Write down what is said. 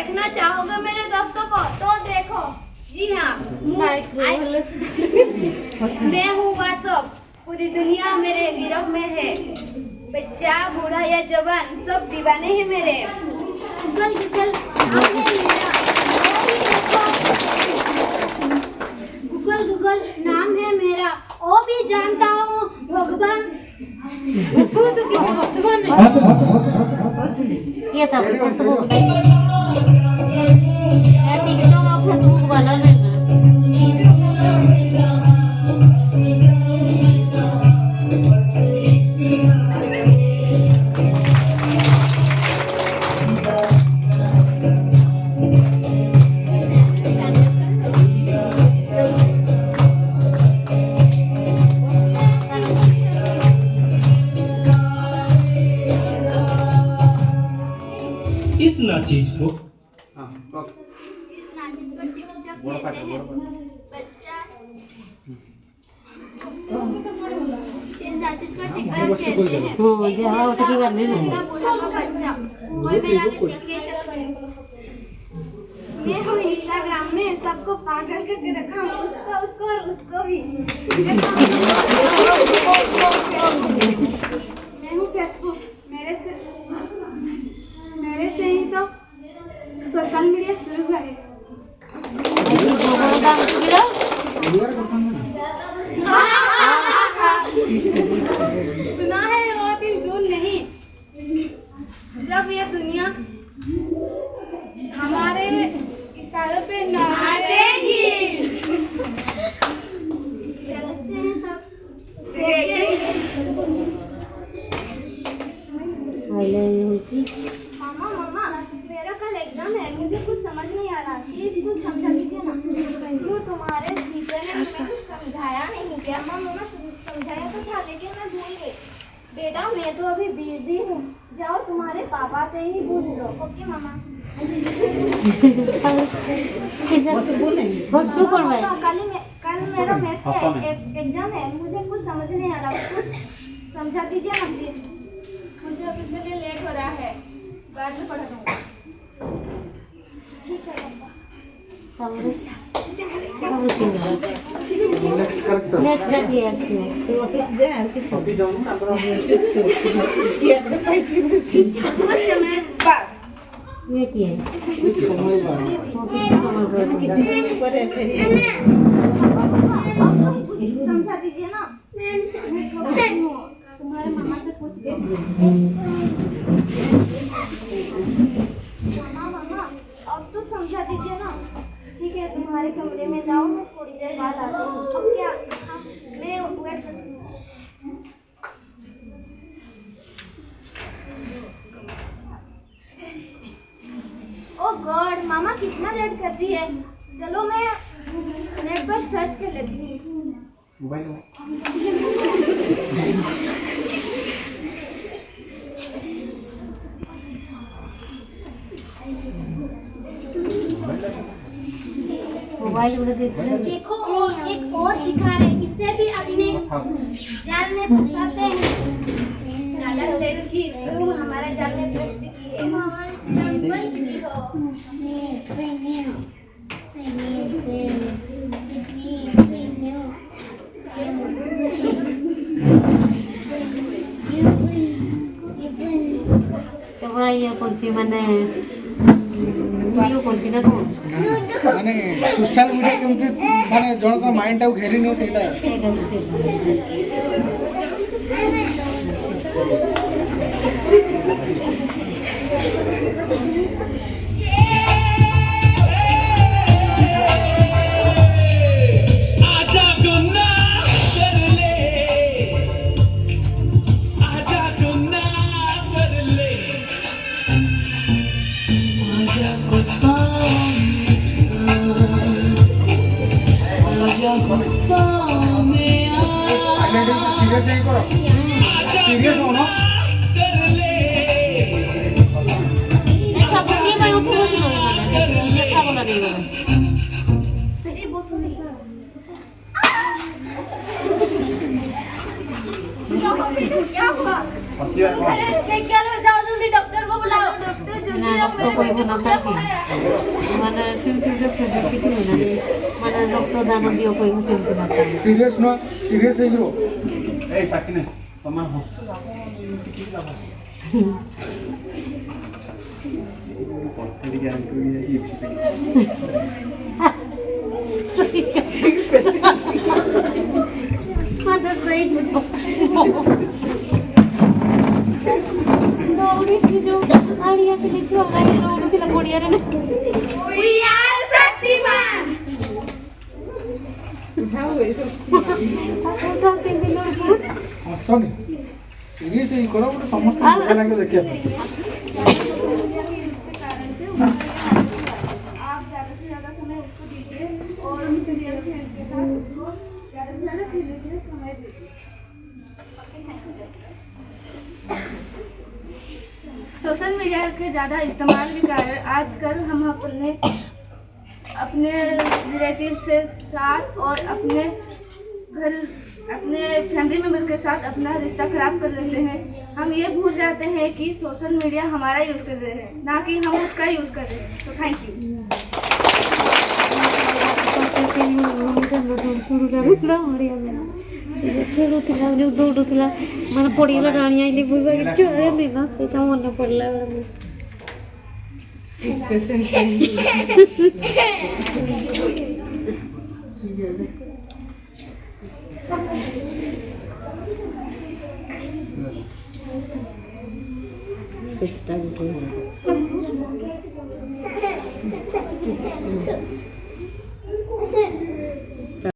देखना चाहोगे मेरे दोस्तों को तो देखो। जी हाँ, मैं हूँ व्हाट्सएप, पूरी दुनिया मेरे गिरफ्त में है। बच्चा बूढ़ा या जवान सब दीवाने हैं मेरे। गूगल गूगल गूगल गूगल नाम है मेरा, वो भी जानता हूँ भगवान। ये था फेसबुक टिकटॉक और फेसबुक वाला नहीं इस ना चीज को मैं हूँ इंस्टाग्राम में सबको पागल करके रखा हूँ, उसको और उसको भी। मैं हूँ फेसबुक, मेरे से ही तो सोशल मीडिया शुरू हुआ है। सुना है वो दिन दूर नहीं जब ये दुनिया हमारे इशारों पे नाचेगी। चलते हैं सब मामा मामा मेरा कल एग्जाम है, मुझे कुछ समझ नहीं आ रहा, प्लीज कुछ समझा दीजिए ना। क्यों तुम्हारे टीचर ने मुझे कुछ समझाया नहीं क्या? मामा समझाया तो था लेकिन मैं भूल गई। बेटा मैं तो अभी बिजी हूँ, जाओ तुम्हारे पापा से ही पूछ लो। ओके मामा। कल मेरा मैथ का एग्जाम है, मुझे कुछ समझ नहीं आ रहा, कुछ समझा दीजिए ना प्लीज। मुझे ऑफिस के लिए लेट हो रहा है, बाद में पढ़ा दूंगा। ठीक है पापा। समझा दीजिए ना, तुम्हारे मामा से पूछ लो। मामा अब तो समझा दीजिए ना। ठीक है तुम्हारे कमरे में जाओ, मैं थोड़ी देर बाद आती हूँ। अब क्या मैं वेट करती हूँ। ओह गॉड मामा कितना लेट कर दी है। चलो मैं नेट पर सर्च कर लेती हूँ। मोबाइल देखो एक और शिकार है, इससे भी अपने जाल में फंसाते हैं। लड़की तुम हमारा जाल में फंस चुकी है। बन चुकी हो। ये करছি মানে ভিডিও করছি না তো মানে সোশ্যাল মিডিয়া কেমতি মানে জনক মাইন্ড টাও ঘেরি নিও সেটা ঠিক আছে सीरियस हो ना क्या हुआ? अरे क्या लो, जाओ जल्दी डॉक्टर को बुलाओ। डॉक्टर जल्दी রক্ত কইব না কাকি মানে সেমতি দেখতে না মানে রক্তদান দিও কইব সেমতি না ସିରିୟସ୍ ନୁହଁ ସିରିୟସ୍ ହେଇଯିବ এই চাকি নে তোমার হোক Mother say ଦୌଡ଼ିକି ଯୋଉ ଆଣିବାକୁ ଦେଖିବ ଗାଈ ଦୌଡ଼ୁଥିଲା ପଡ଼ିଆରେ ନା We are Shaktiman. ଉଠା ସେମିତି ଦୌଡ଼ିକି ହସନି ସିରିୟସ୍ ହେଇ କର ଗୋଟେ ସମସ୍ତେ ମଜା ଲାଗେ ଦେଖିବା ପାଇଁ आप ज़्यादा से ज़्यादा समय उसको दीजिए और उसके साथ उसको ज़्यादा से ज़्यादा धीरे समय दीजिए। सोशल मीडिया के ज़्यादा इस्तेमाल के कारण आजकल हम अपने रिलेटिव से साथ और अपने फैमिली मेम्बर के साथ अपना रिश्ता खराब कर लेते हैं। हम ये भूल जाते हैं कि सोशल मीडिया हमारा यूज़ कर रहे हैं ना कि हम उसका यूज़ कर रहे हैं। तो थैंक यू। ଖେଳୁଥିଲା ଯୋଉ ଦୌଡ଼ୁଥିଲା ମାନେ ପଡ଼ିଗଲା ଟାଣି ଆଇଲି ବୁଝା କିଛି ହଏନି ନା ସେଇଟା ମନେ ପଡ଼ିଲା ସେଟା